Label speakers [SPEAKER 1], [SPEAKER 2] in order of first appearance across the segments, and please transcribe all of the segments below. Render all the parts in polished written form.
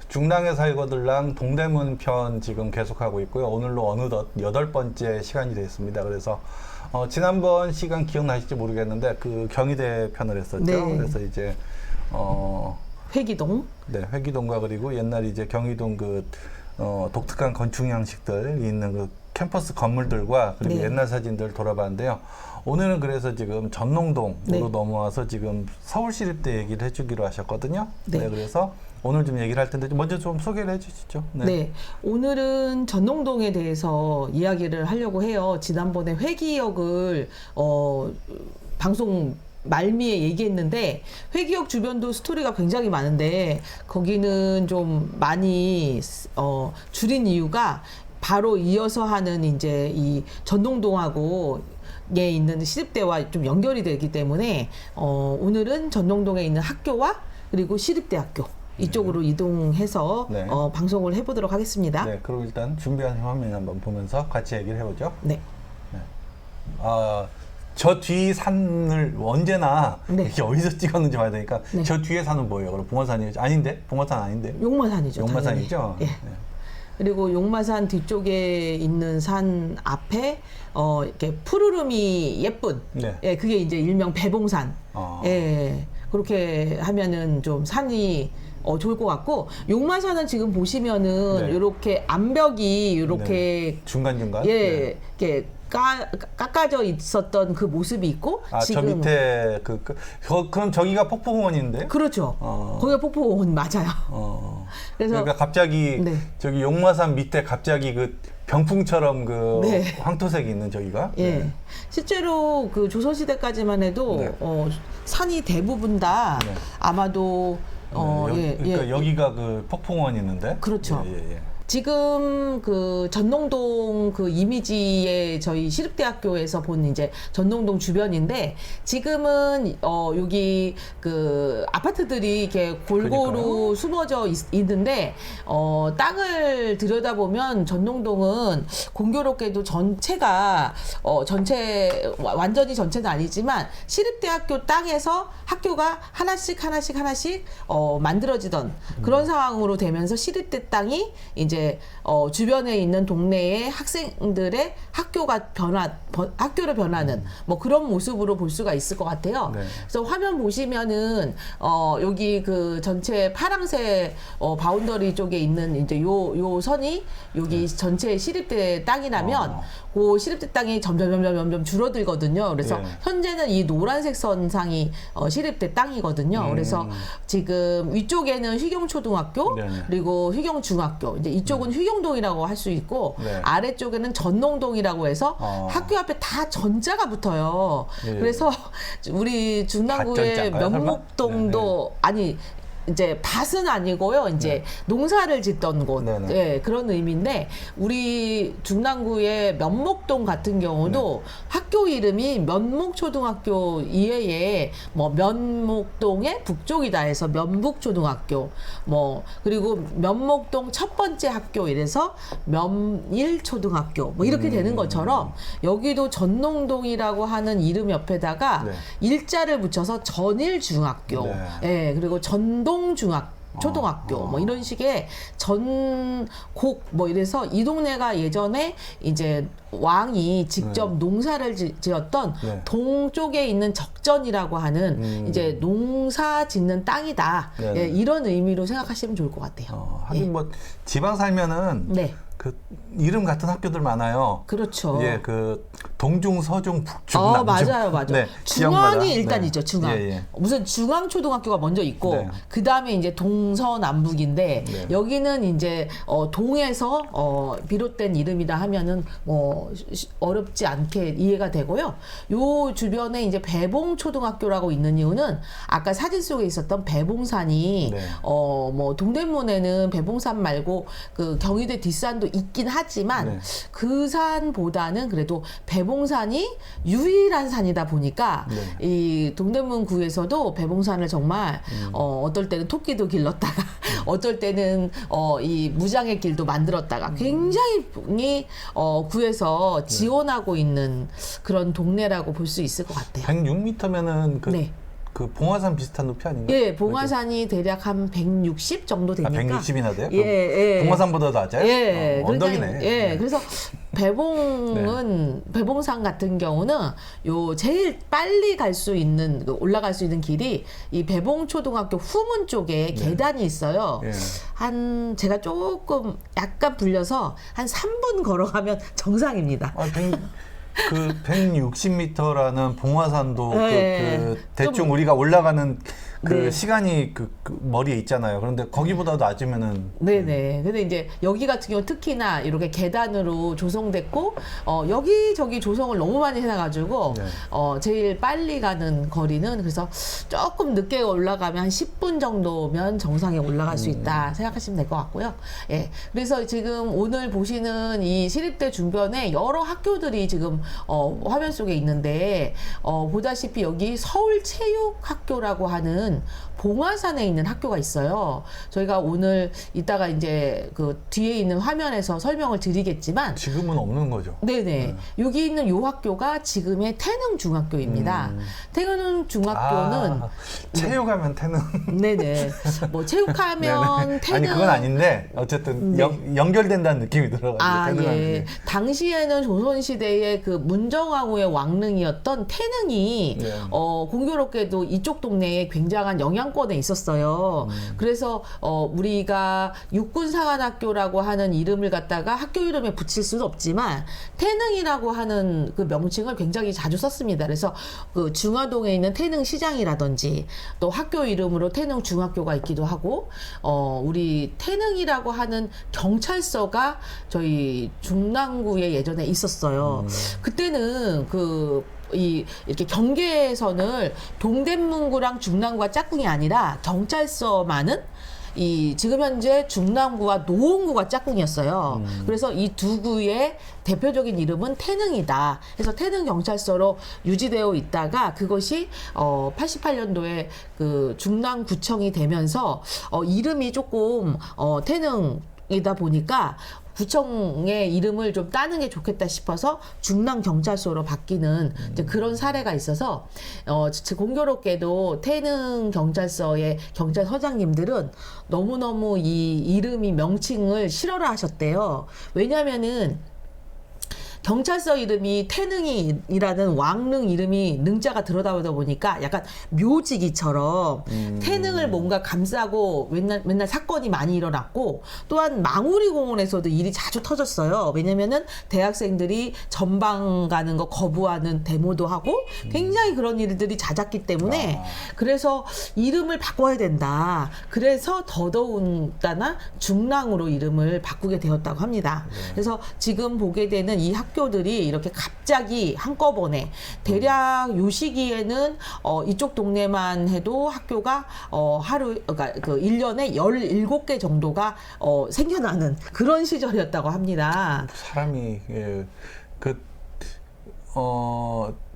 [SPEAKER 1] 중랑에 살거들랑 동대문 편 지금 계속하고 있고요. 오늘로 어느덧 8번째 시간이 됐습니다. 그래서 지난번 시간 기억나실지 모르겠는데 그 경희대 편을 했었죠.
[SPEAKER 2] 네.
[SPEAKER 1] 그래서 이제
[SPEAKER 2] 회기동.
[SPEAKER 1] 네, 회기동과 그리고 옛날 이제 경희동 그 독특한 건축 양식들이 있는 그 캠퍼스 건물들과 그리고
[SPEAKER 2] 네.
[SPEAKER 1] 옛날 사진들 돌아봤는데요. 오늘은 그래서 지금 전농동으로
[SPEAKER 2] 네.
[SPEAKER 1] 넘어와서 지금 서울시립대 얘기를 해주기로 하셨거든요.
[SPEAKER 2] 네.
[SPEAKER 1] 네, 그래서 오늘 좀 얘기를 할 텐데 먼저 좀 소개를 해주시죠.
[SPEAKER 2] 네. 오늘은 전농동에 대해서 이야기를 하려고 해요. 지난번에 회기역을 방송 말미에 얘기했는데 회기역 주변도 스토리가 굉장히 많은데 거기는 좀 많이 줄인 이유가 바로 이어서 하는 이제 이 전농동하고 에 있는 시립대와 좀 연결이 되기 때문에 오늘은 전농동에 있는 학교와 그리고 시립대학교 이쪽으로 이동해서
[SPEAKER 1] 네.
[SPEAKER 2] 방송을 해보도록 하겠습니다.
[SPEAKER 1] 네, 그럼 일단 준비한 화면 한번 보면서 같이 얘기를 해보죠.
[SPEAKER 2] 네.
[SPEAKER 1] 저 뒤 산을 언제나
[SPEAKER 2] 네.
[SPEAKER 1] 이게 어디서 찍었는지 봐야 되니까
[SPEAKER 2] 네.
[SPEAKER 1] 저 뒤에 산은 뭐예요? 그럼 봉화산이죠? 아닌데? 봉화산 아닌데?
[SPEAKER 2] 용마산이죠.
[SPEAKER 1] 용마산이죠?
[SPEAKER 2] 당연히. 예.
[SPEAKER 1] 네.
[SPEAKER 2] 그리고 용마산 뒤쪽에 있는 산 앞에 이렇게 푸르름이 예쁜
[SPEAKER 1] 네.
[SPEAKER 2] 예, 그게 이제 일명 배봉산. 예. 그렇게 하면은 좀 산이 좋을 것 같고 용마산은 지금 보시면은
[SPEAKER 1] 네.
[SPEAKER 2] 이렇게 암벽이 이렇게
[SPEAKER 1] 중간중간?
[SPEAKER 2] 예, 이렇게 깎아져 있었던 그 모습이 있고
[SPEAKER 1] 저
[SPEAKER 2] 지금
[SPEAKER 1] 밑에 그럼 저기가 폭포공원인데?
[SPEAKER 2] 그렇죠. 거기가 폭포원 맞아요. 그래서
[SPEAKER 1] 그러니까 갑자기
[SPEAKER 2] 네.
[SPEAKER 1] 저기 용마산 밑에 갑자기 그 병풍처럼 그
[SPEAKER 2] 네.
[SPEAKER 1] 황토색이 있는 저기가?
[SPEAKER 2] 예.
[SPEAKER 1] 네.
[SPEAKER 2] 실제로 그 조선시대까지만 해도
[SPEAKER 1] 네.
[SPEAKER 2] 산이 대부분 다
[SPEAKER 1] 네.
[SPEAKER 2] 아마도
[SPEAKER 1] 그러니까 여기가 그 폭포공원이 있는데?
[SPEAKER 2] 그렇죠.
[SPEAKER 1] 예.
[SPEAKER 2] 지금 그 전농동 그 이미지에 저희 시립대학교에서 본 이제 전농동 주변인데 지금은 여기 그 아파트들이 이렇게 골고루
[SPEAKER 1] 그러니까요.
[SPEAKER 2] 숨어져 있는데 땅을 들여다보면 전농동은 공교롭게도 전체가 완전히 전체는 아니지만 시립대학교 땅에서 학교가 하나씩 만들어지던 그런 상황으로 되면서 시립대 땅이 이제 주변에 있는 동네의 학생들의 학교를 변하는 뭐 그런 모습으로 볼 수가 있을 것 같아요.
[SPEAKER 1] 네.
[SPEAKER 2] 그래서 화면 보시면은 여기 그 전체 파랑새 바운더리 쪽에 있는 이제 요 선이 여기 전체 시립대 땅이라면 그 시립대 땅이 점점 줄어들거든요. 그래서
[SPEAKER 1] 예.
[SPEAKER 2] 현재는 이 노란색 선상이 시립대 땅이거든요. 그래서 지금 위쪽에는 휘경초등학교
[SPEAKER 1] 네네.
[SPEAKER 2] 그리고 휘경중학교 이제 이쪽은 휘경동이라고 할 수 있고
[SPEAKER 1] 네.
[SPEAKER 2] 아래쪽에는 전농동이라고 해서 학교 앞에 다 전자가 붙어요.
[SPEAKER 1] 예.
[SPEAKER 2] 그래서 우리 중랑구의
[SPEAKER 1] 밭전자인가요, 설마?
[SPEAKER 2] 면목동도 아니 이제 밭은 아니고요. 이제 농사를 짓던 곳.
[SPEAKER 1] 네네.
[SPEAKER 2] 예, 그런 의미인데 우리 중랑구의 면목동 같은 경우도 학교 이름이 면목초등학교 이외에 뭐 면목동의 북쪽이다 해서 면북초등학교 뭐 그리고 면목동 첫 번째 학교 이래서 면일초등학교 뭐 이렇게 되는 것처럼 여기도 전농동이라고 하는 이름 옆에다가
[SPEAKER 1] 네.
[SPEAKER 2] 일자를 붙여서 전일중학교
[SPEAKER 1] 네.
[SPEAKER 2] 예, 그리고 초등학교 뭐 이런 식의 전곡 뭐 이래서 이 동네가 예전에 이제 왕이 직접 농사를 지었던
[SPEAKER 1] 네.
[SPEAKER 2] 동쪽에 있는 적전이라고 하는 이제 농사 짓는 땅이다.
[SPEAKER 1] 네.
[SPEAKER 2] 예, 이런 의미로 생각하시면 좋을 것 같아요.
[SPEAKER 1] 하긴 뭐 지방 살면은
[SPEAKER 2] 네.
[SPEAKER 1] 그 이름 같은 학교들 많아요.
[SPEAKER 2] 그렇죠.
[SPEAKER 1] 예, 그 동중, 서중, 북중, 남중.
[SPEAKER 2] 맞아요, 맞아요.
[SPEAKER 1] 네, 지역마다.
[SPEAKER 2] 중앙이 일단
[SPEAKER 1] 네.
[SPEAKER 2] 있죠, 중앙.
[SPEAKER 1] 예, 예.
[SPEAKER 2] 무슨 중앙초등학교가 먼저 있고,
[SPEAKER 1] 네.
[SPEAKER 2] 그 다음에 이제 동서남북인데,
[SPEAKER 1] 네.
[SPEAKER 2] 여기는 이제, 동에서, 비롯된 이름이다 하면은, 어렵지 않게 이해가 되고요. 요 주변에 이제 배봉초등학교라고 있는 이유는, 아까 사진 속에 있었던 배봉산이,
[SPEAKER 1] 네.
[SPEAKER 2] 동대문에는 배봉산 말고, 그 경희대 뒷산도 있긴 하지만,
[SPEAKER 1] 네.
[SPEAKER 2] 그 산보다는 그래도 배봉산이 유일한 산이다 보니까
[SPEAKER 1] 네.
[SPEAKER 2] 이 동대문구에서도 배봉산을 정말 어떨 때는 토끼도 길렀다가 어떨 때는 이 무장의 길도 만들었다가 굉장히 구에서 지원하고 있는 그런 동네라고 볼 수 있을 것 같아요.
[SPEAKER 1] 106m면은
[SPEAKER 2] 네.
[SPEAKER 1] 그 봉화산 비슷한 높이 아닌가요?
[SPEAKER 2] 예, 봉화산이 대략 한 160 정도 되니까.
[SPEAKER 1] 160이나 돼요?
[SPEAKER 2] 예, 예.
[SPEAKER 1] 봉화산보다 낮아요?
[SPEAKER 2] 예,
[SPEAKER 1] 언덕이네.
[SPEAKER 2] 그러니까, 예, 그래서 배봉은 배봉산 같은 경우는 요 제일 빨리 갈 수 있는 올라갈 수 있는 길이 이 배봉초등학교 후문 쪽에 계단이 있어요.
[SPEAKER 1] 예.
[SPEAKER 2] 한 제가 조금 약간 불려서 한 3분 걸어가면 정상입니다.
[SPEAKER 1] 160m라는 봉화산도
[SPEAKER 2] 네.
[SPEAKER 1] 그 대충
[SPEAKER 2] 좀-
[SPEAKER 1] 우리가 올라가는 그
[SPEAKER 2] 네.
[SPEAKER 1] 시간이 그 머리에 있잖아요. 그런데 거기보다 낮으면은
[SPEAKER 2] 네네. 근데 이제 여기 같은 경우 특히나 이렇게 계단으로 조성됐고, 여기저기 조성을 너무 많이 해놔가지고,
[SPEAKER 1] 네.
[SPEAKER 2] 제일 빨리 가는 거리는 그래서 조금 늦게 올라가면 한 10분 정도면 정상에 올라갈 수 있다 생각하시면 될 것 같고요. 예. 그래서 지금 오늘 보시는 이 시립대 주변에 여러 학교들이 지금, 화면 속에 있는데, 보다시피 여기 서울체육학교라고 하는 봉화산에 있는 학교가 있어요. 저희가 오늘 이따가 이제 그 뒤에 있는 화면에서 설명을 드리겠지만,
[SPEAKER 1] 지금은 없는 거죠.
[SPEAKER 2] 네네. 여기 있는 요 학교가 지금의 태능중학교입니다. 태능중학교는
[SPEAKER 1] 체육하면 태능.
[SPEAKER 2] 네네. 뭐 체육하면 태능
[SPEAKER 1] 아니 그건 아닌데 어쨌든
[SPEAKER 2] 네.
[SPEAKER 1] 연결된다는 느낌이 들어가지고 태능하는
[SPEAKER 2] 예.
[SPEAKER 1] 게.
[SPEAKER 2] 당시에는 조선시대의 그 문정왕후의 왕릉이었던 태능이,
[SPEAKER 1] 네.
[SPEAKER 2] 공교롭게도 이쪽 동네에 굉장한 영향권에 있었어요. 그래서, 우리가 육군사관학교라고 하는 이름을 갖다가 학교 이름에 붙일 수는 없지만, 태능이라고 하는 그 명칭을 굉장히 자주 썼습니다. 그래서 그 중화동에 있는 태능시장이라든지, 또 학교 이름으로 태능중학교가 있기도 하고, 우리 태능이라고 하는 경찰서가 저희 중랑구에 예전에 있었어요. 그때는 이렇게 경계선을 동대문구랑 중랑구가 짝꿍이 아니라 경찰서만은 지금 현재 중랑구와 노원구가 짝꿍이었어요. 그래서 이 두 구의 대표적인 이름은 태능이다. 그래서 태능경찰서로 유지되어 있다가 그것이 88년도에 그 중랑구청이 되면서 이름이 조금 태능이다 보니까 구청의 이름을 좀 따는 게 좋겠다 싶어서 중랑경찰서로 바뀌는 이제 그런 사례가 있어서 공교롭게도 태능경찰서의 경찰서장님들은 너무너무 이 이름이 명칭을 싫어라 하셨대요. 왜냐면은 경찰서 이름이 태능이라는 왕릉 이름이 능자가 들어가다 보니까 약간 묘지기처럼 태능을 뭔가 감싸고 맨날 사건이 많이 일어났고, 또한 망우리 공원에서도 일이 자주 터졌어요. 왜냐면은 대학생들이 전방 가는 거 거부하는 데모도 하고 굉장히 그런 일들이 잦았기 때문에 그래서 이름을 바꿔야 된다. 그래서 더더군다나 중랑으로 이름을 바꾸게 되었다고 합니다. 그래서 지금 보게 되는 이 학교들이 이렇게 갑자기 한꺼번에 대략 요 시기에는 이쪽 동네만 해도 학교가 그러니까 그 1년에 17개 정도가 생겨나는 그런 시절이었다고 합니다.
[SPEAKER 1] 사람이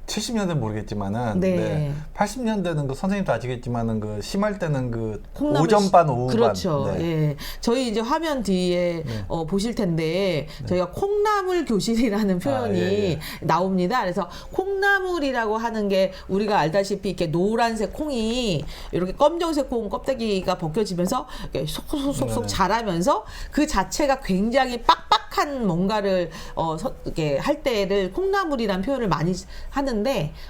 [SPEAKER 1] 70년대 모르겠지만은
[SPEAKER 2] 네.
[SPEAKER 1] 80년대는 그 선생님도 아시겠지만은 그 심할 때는 그
[SPEAKER 2] 콩나물
[SPEAKER 1] 오전반 오후반
[SPEAKER 2] 그렇죠.
[SPEAKER 1] 네.
[SPEAKER 2] 예. 저희 이제 화면 뒤에 보실 텐데 저희가 콩나물 교실이라는 표현이
[SPEAKER 1] 예.
[SPEAKER 2] 나옵니다. 그래서 콩나물이라고 하는 게 우리가 알다시피 이렇게 노란색 콩이 이렇게 검정색 콩 껍데기가 벗겨지면서 이렇게 속속속속 자라면서 그 자체가 굉장히 빡빡한 뭔가를 이렇게 할 때를 콩나물이라는 표현을 많이 하는데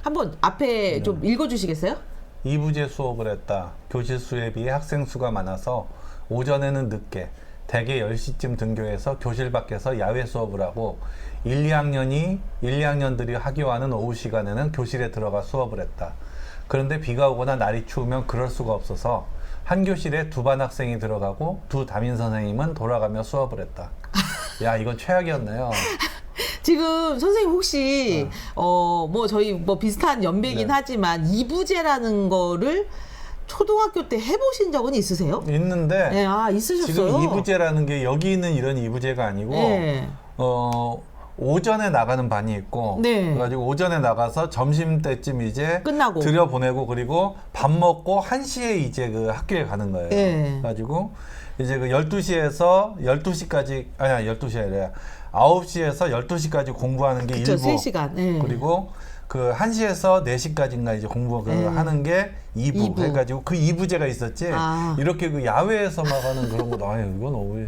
[SPEAKER 2] 한번 앞에 좀 읽어주시겠어요?
[SPEAKER 1] 이부제 수업을 했다. 교실 수에 비해 학생 수가 많아서 오전에는 늦게, 대개 10시쯤 등교해서 교실 밖에서 야외 수업을 하고 1, 2학년들이 하교하는 오후 시간에는 교실에 들어가 수업을 했다. 그런데 비가 오거나 날이 추우면 그럴 수가 없어서 한 교실에 두 반 학생이 들어가고 두 담임 선생님은 돌아가며 수업을 했다. 야, 이건 최악이었네요.
[SPEAKER 2] 지금 선생님 혹시 뭐 저희 뭐 비슷한 연배긴
[SPEAKER 1] 네.
[SPEAKER 2] 하지만 이부제라는 거를 초등학교 때 해보신 적은 있으세요?
[SPEAKER 1] 있는데
[SPEAKER 2] 네, 아 있으셨어요.
[SPEAKER 1] 지금 이부제라는 게 여기는 이런 이부제가 아니고
[SPEAKER 2] 네.
[SPEAKER 1] 오전에 나가는 반이 있고
[SPEAKER 2] 네.
[SPEAKER 1] 그래가지고 오전에 나가서 점심 때쯤 이제
[SPEAKER 2] 끝나고.
[SPEAKER 1] 들여보내고 그리고 밥 먹고 1시에 이제 그 학교에 가는 거예요.
[SPEAKER 2] 네.
[SPEAKER 1] 그래가지고 이제 그 12시에서 12시까지 아니야 12시 아니라 9시에서 12시까지 공부하는 게
[SPEAKER 2] 그쵸,
[SPEAKER 1] 1부
[SPEAKER 2] 3시간. 네.
[SPEAKER 1] 그리고 그 1시에서 4시까지인가 이제 공부 그
[SPEAKER 2] 네.
[SPEAKER 1] 하는 게 2부
[SPEAKER 2] 이부.
[SPEAKER 1] 해가지고 그 2부제가 있었지.
[SPEAKER 2] 아.
[SPEAKER 1] 이렇게 그 야외에서 막 하는 그런 거 아유 이건 너무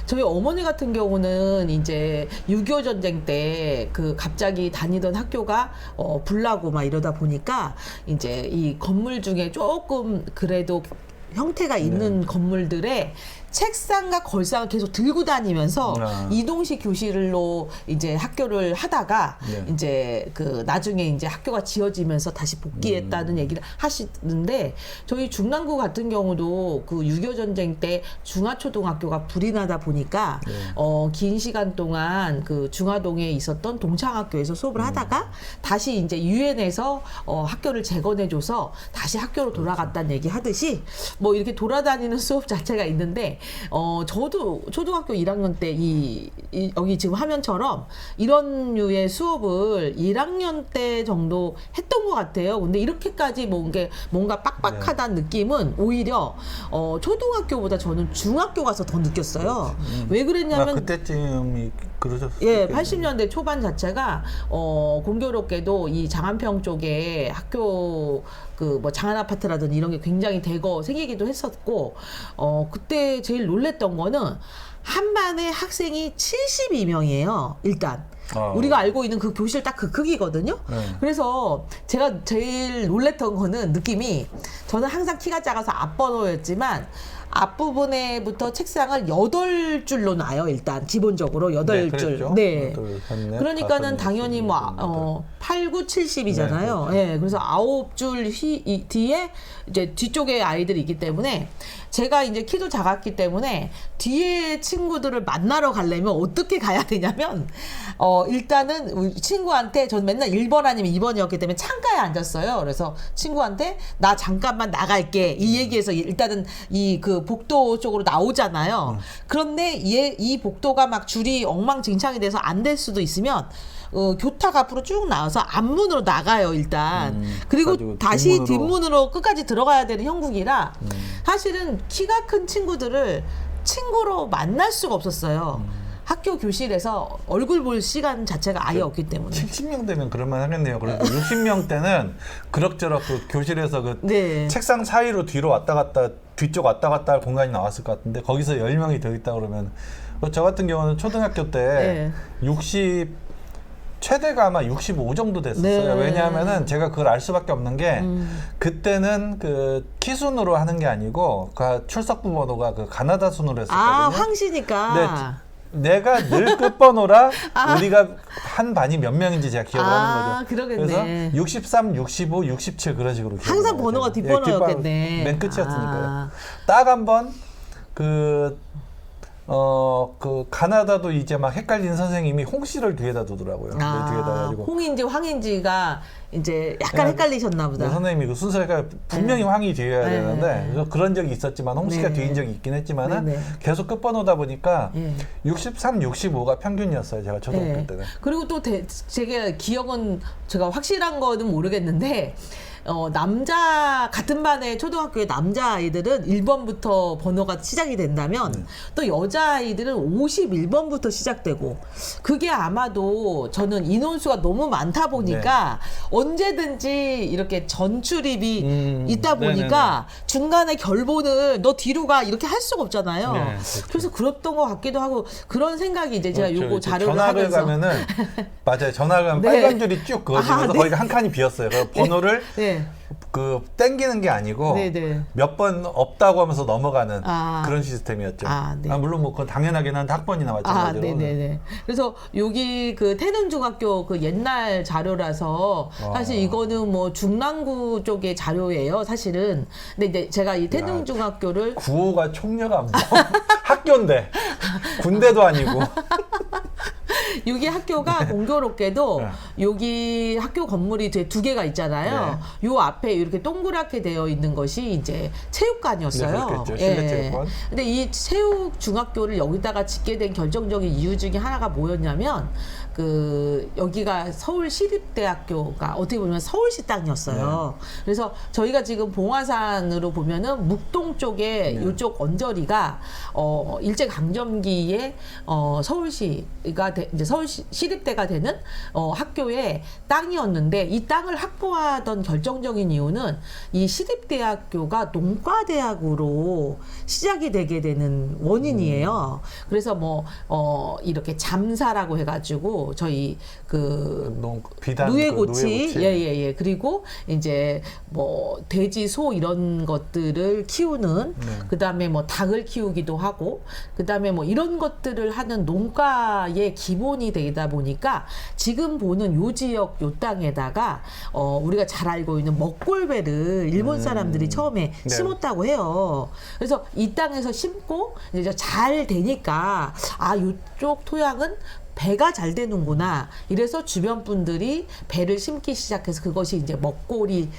[SPEAKER 2] 저희 어머니 같은 경우는 이제 6.25 전쟁 때 그 갑자기 다니던 학교가 불나고 막 이러다 보니까 이제 이 건물 중에 조금 그래도 형태가 있는 건물들에 책상과 걸상을 계속 들고 다니면서 이동식 교실로 이제 학교를 하다가
[SPEAKER 1] 네.
[SPEAKER 2] 이제 그 나중에 이제 학교가 지어지면서 다시 복귀했다는 얘기를 하시는데 저희 중랑구 같은 경우도 그 6.25 전쟁 때 중화초등학교가 불이 나다 보니까 긴 시간 동안 그 중화동에 있었던 동창학교에서 수업을 하다가 다시 이제 유엔에서 학교를 재건해줘서 다시 학교로 돌아갔다는 얘기 하듯이 뭐 이렇게 돌아다니는 수업 자체가 있는데 저도 초등학교 1학년 때 여기 지금 화면처럼 이런 류의 수업을 1학년 때 정도 했던 것 같아요. 근데 이렇게까지 뭔가 빡빡하다는 느낌은 오히려 초등학교보다 저는 중학교 가서 더 느꼈어요. 왜 그랬냐면
[SPEAKER 1] 그때쯤이 그러셨을
[SPEAKER 2] 예,
[SPEAKER 1] 때
[SPEAKER 2] 80년대 초반 자체가 공교롭게도 이 장안평 쪽에 학교 그 뭐 장안 아파트라든지 이런 게 굉장히 대거 생기기도 했었고 그때 제일 놀랬던 거는 한 반에 학생이 72명이에요. 일단 우리가 알고 있는 그 교실 딱 그 크기거든요. 그래서 제가 제일 놀랬던 거는 느낌이 저는 항상 키가 작아서 앞번호였지만 앞부분에부터 책상을 8줄로 놔요. 일단 기본적으로 8줄. 네. 그러니까는 당연히 뭐 8, 9, 70이잖아요. 네, 그래서 9줄 뒤에 이제 뒤쪽에 아이들이 있기 때문에 제가 이제 키도 작았기 때문에 뒤에 친구들을 만나러 가려면 어떻게 가야 되냐면 일단은 우리 친구한테 전 맨날 1번 아니면 2번이었기 때문에 창가에 앉았어요. 그래서 친구한테 나 잠깐만 나갈게 이 얘기해서 일단은 이 그 복도 쪽으로 나오잖아요. 그런데 이 복도가 막 줄이 엉망진창이 돼서 안 될 수도 있으면 교탁 앞으로 쭉 나와서 앞문으로 나가요 일단. 그리고 다시 뒷문으로 끝까지 들어가야 되는 형국이라 사실은 키가 큰 친구들을 친구로 만날 수가 없었어요. 학교 교실에서 얼굴 볼 시간 자체가 아예 없기 때문에.
[SPEAKER 1] 70명 되면 그럴만 하겠네요. 그래도 60명 때는 그럭저럭 그 교실에서 그
[SPEAKER 2] 네.
[SPEAKER 1] 책상 사이로 뒤로 왔다 갔다 뒤쪽 왔다 갔다 할 공간이 나왔을 것 같은데 거기서 10명이 더 있다 그러면 저 같은 경우는 초등학교 때 60 최대가 아마 65 정도 됐었어요.
[SPEAKER 2] 네.
[SPEAKER 1] 왜냐하면은 제가 그걸 알 수밖에 없는 게 그때는 그 키순으로 하는 게 아니고 그 출석부 번호가 그 가나다 순으로 했었거든요.
[SPEAKER 2] 아 황시니까.
[SPEAKER 1] 내가 늘 끝번호라 우리가 한 반이 몇 명인지 제가 기억을 하는 거죠.
[SPEAKER 2] 그러겠네.
[SPEAKER 1] 그래서 63, 65, 67 그런 식으로 기억을
[SPEAKER 2] 항상
[SPEAKER 1] 해요.
[SPEAKER 2] 번호가 뒷번호였겠네.
[SPEAKER 1] 맨 끝이었으니까요. 딱 한 번 그 가나다도 이제 막 헷갈린 선생님이 홍 씨를 뒤에다 두더라고요. 뒤에다 가지고
[SPEAKER 2] 홍인지 황인지가 이제 약간 헷갈리셨나 보다.
[SPEAKER 1] 선생님이 그 순서가 분명히 황이 뒤에야 되는데 그래서 그런 적이 있었지만 홍 씨가 뒤인 적이 있긴 했지만은 계속 끝번호다 보니까 63, 65가 평균이었어요. 제가 초등학교 때는.
[SPEAKER 2] 그리고 또 제가 기억은 제가 확실한 거는 모르겠는데 남자 같은 반의 초등학교의 남자 아이들은 1번부터 번호가 시작이 된다면 또 여자 아이들은 51번부터 시작되고 그게 아마도 저는 인원수가 너무 많다 보니까 언제든지 이렇게 전출입이 있다 보니까 중간에 결본을 너 뒤로 가 이렇게 할 수가 없잖아요.
[SPEAKER 1] 그렇죠.
[SPEAKER 2] 그래서 그랬던 것 같기도 하고 그런 생각이 이제 제가 요거 자료를
[SPEAKER 1] 전학을
[SPEAKER 2] 하면서
[SPEAKER 1] 가면은 맞아요. 전학을 가면 빨간 줄이 쭉 그어지면서 거기가 한 칸이 비었어요. 그래서 번호를 그 땡기는 게 아니고
[SPEAKER 2] 네네.
[SPEAKER 1] 몇 번 없다고 하면서 넘어가는
[SPEAKER 2] 아.
[SPEAKER 1] 그런 시스템이었죠.
[SPEAKER 2] 네.
[SPEAKER 1] 물론 뭐 그건 당연하긴 한데 학번이나 마찬가지로.
[SPEAKER 2] 네네네. 그래서 여기 그 태릉중학교 그 옛날 자료라서 사실 이거는 뭐 중랑구 쪽의 자료예요, 사실은. 근데 이제 제가 이 태릉중학교를
[SPEAKER 1] 9호가 총녀가 뭐 학교인데 군대도 아니고.
[SPEAKER 2] 여기 학교가 공교롭게도 여기 학교 건물이 두 개가 있잖아요. 요 앞에 이렇게 동그랗게 되어 있는 것이 이제 체육관이었어요.
[SPEAKER 1] 네, 그렇겠죠. 실내 체육관.
[SPEAKER 2] 근데 이 체육 중학교를 여기다가 짓게 된 결정적인 이유 중에 하나가 뭐였냐면 그 여기가 서울시립대학교가 어떻게 보면 서울시 땅이었어요. 그래서 저희가 지금 봉화산으로 보면은 묵동 쪽에 이쪽 언저리가 일제 강점기에 서울시가 이제 서울시 시립대가 되는 학교의 땅이었는데 이 땅을 확보하던 결정적인 이유는 이 시립대학교가 농과대학으로 시작이 되게 되는 원인이에요. 그래서 뭐 이렇게 잠사라고 해가지고 저희 그
[SPEAKER 1] 비단
[SPEAKER 2] 누에고치 예예예 그리고 이제 뭐 돼지 소 이런 것들을 키우는 그다음에 뭐 닭을 키우기도 하고 그다음에 뭐 이런 것들을 하는 농가의 기본이 되다 보니까 지금 보는 요 지역 요 땅에다가 우리가 잘 알고 있는 먹골배를 일본 사람들이 처음에 심었다고 해요. 그래서 이 땅에서 심고 이제 잘 되니까 요쪽 토양은 배가 잘 되는구나. 이래서 주변 분들이 배를 심기 시작해서 그것이 이제 먹골이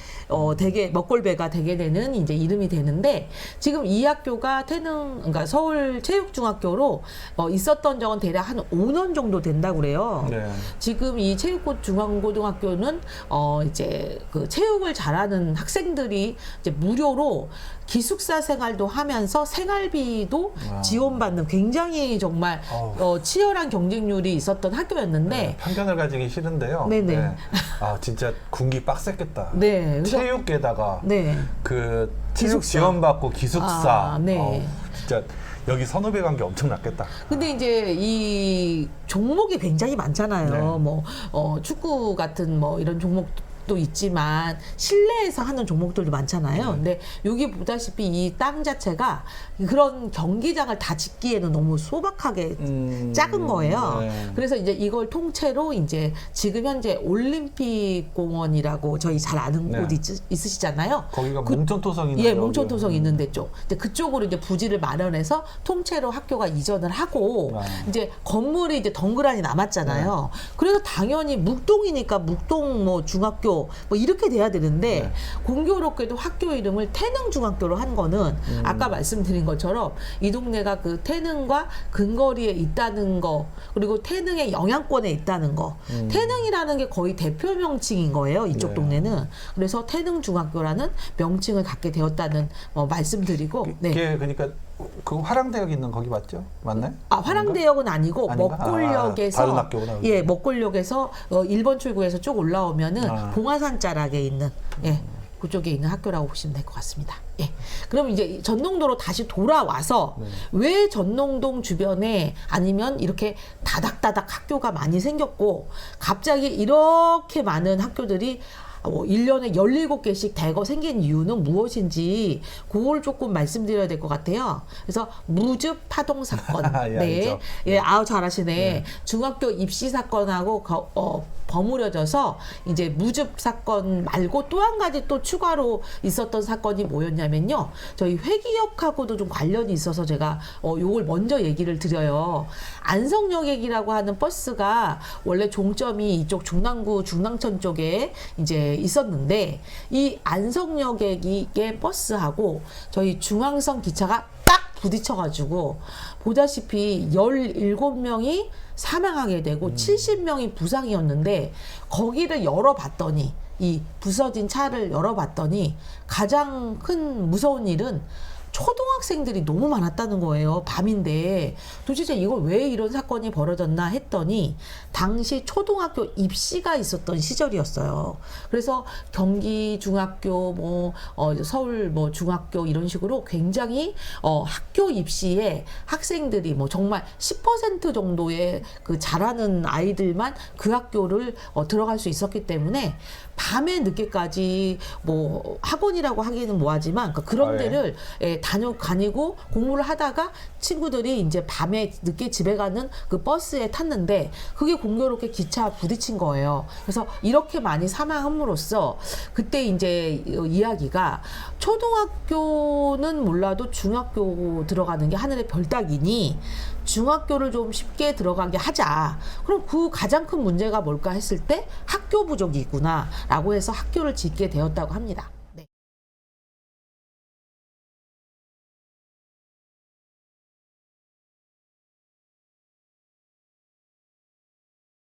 [SPEAKER 2] 먹골배가 되게 되는 이제 이름이 되는데 지금 이 학교가 그러니까 서울 체육중학교로 있었던 적은 대략 한 5년 정도 된다고 그래요. 지금 이 체육중앙고등학교는 이제 그 체육을 잘하는 학생들이 이제 무료로 기숙사 생활도 하면서 생활비도 지원받는 굉장히 정말 치열한 경쟁률이 있었던 학교였는데
[SPEAKER 1] 편견을 가지기 싫은데요.
[SPEAKER 2] 네네.
[SPEAKER 1] 진짜 군기 빡셌겠다.
[SPEAKER 2] 네.
[SPEAKER 1] 체육계다가 그 체육
[SPEAKER 2] 기숙사.
[SPEAKER 1] 지원받고 기숙사.
[SPEAKER 2] 네.
[SPEAKER 1] 진짜 여기 선후배 관계 엄청 났겠다.
[SPEAKER 2] 근데 이제 이 종목이 굉장히 많잖아요. 뭐 축구 같은 뭐 이런 종목도 있지만 실내에서 하는 종목들도 많잖아요. 근데 여기 보다시피 이 땅 자체가 그런 경기장을 다 짓기에는 너무 소박하게 작은 거예요. 그래서 이제 이걸 통째로 이제 지금 현재 올림픽 공원이라고 저희 잘 아는 곳 있으시잖아요.
[SPEAKER 1] 거기가 몽촌토성 있는
[SPEAKER 2] 몽촌토성 있는 데 쪽. 근데 그쪽으로 이제 부지를 마련해서 통째로 학교가 이전을 하고 이제 건물이 이제 덩그러니 남았잖아요. 그래서 당연히 묵동이니까 묵동 뭐 중학교 뭐 이렇게 돼야 되는데 공교롭게도 학교 이름을 태능중학교로 한 거는 아까 말씀드린 것처럼 이 동네가 그 태능과 근거리에 있다는 거 그리고 태능의 영향권에 있다는 거 태능이라는 게 거의 대표 명칭인 거예요. 이쪽 동네는. 그래서 태능중학교라는 명칭을 갖게 되었다는 말씀드리고
[SPEAKER 1] 이게 그러니까 그 화랑대역 있는 거기 맞죠? 맞나요?
[SPEAKER 2] 화랑대역은 아니고
[SPEAKER 1] 아닌가?
[SPEAKER 2] 먹골역에서
[SPEAKER 1] 다른 학교구나.
[SPEAKER 2] 먹골역에서 1번 출구에서 쭉 올라오면은 봉화산 자락에 있는 그쪽에 있는 학교라고 보시면 될 것 같습니다. 그럼 이제 전농도로 다시 돌아와서 왜 전농동 주변에 아니면 이렇게 다닥다닥 학교가 많이 생겼고 갑자기 이렇게 많은 학교들이 1년에 17개씩 대거 생긴 이유는 무엇인지 그걸 조금 말씀드려야 될 것 같아요. 그래서 무즙 파동 사건. 잘하시네. 중학교 입시 사건하고 버무려져서 이제 무즙 사건 말고 또 한 가지 또 추가로 있었던 사건이 뭐였냐면요. 저희 회기역하고도 좀 관련이 있어서 제가 요걸 먼저 얘기를 드려요. 안성여객이라고 하는 버스가 원래 종점이 이쪽 중랑구 중랑천 쪽에 이제 있었는데 이 안성여객의 버스하고 저희 중앙선 기차가 딱 부딪혀가지고 보다시피 17명이 사망하게 되고 70명이 부상이었는데 거기를 열어봤더니 이 부서진 차를 열어봤더니 가장 큰 무서운 일은 초등학생들이 너무 많았다는 거예요. 밤인데 도대체 이걸 왜 이런 사건이 벌어졌나 했더니 당시 초등학교 입시가 있었던 시절이었어요. 그래서 경기 중학교 서울 중학교 이런 식으로 굉장히 학교 입시에 학생들이 정말 10% 정도의 그 잘하는 아이들만 그 학교를 들어갈 수 있었기 때문에 밤에 늦게까지 학원이라고 하기는 뭐하지만 그런 데를 다니고 공부를 하다가 친구들이 이제 밤에 늦게 집에 가는 그 버스에 탔는데 그게 공교롭게 기차 부딪힌 거예요. 그래서 이렇게 많이 사망함으로써 그때 이제 이야기가 초등학교는 몰라도 중학교 들어가는 게 하늘의 별 따기니 중학교를 좀 쉽게 들어가게 하자. 그럼 그 가장 큰 문제가 뭘까 했을 때 학교 부족이구나 라고 해서 학교를 짓게 되었다고 합니다.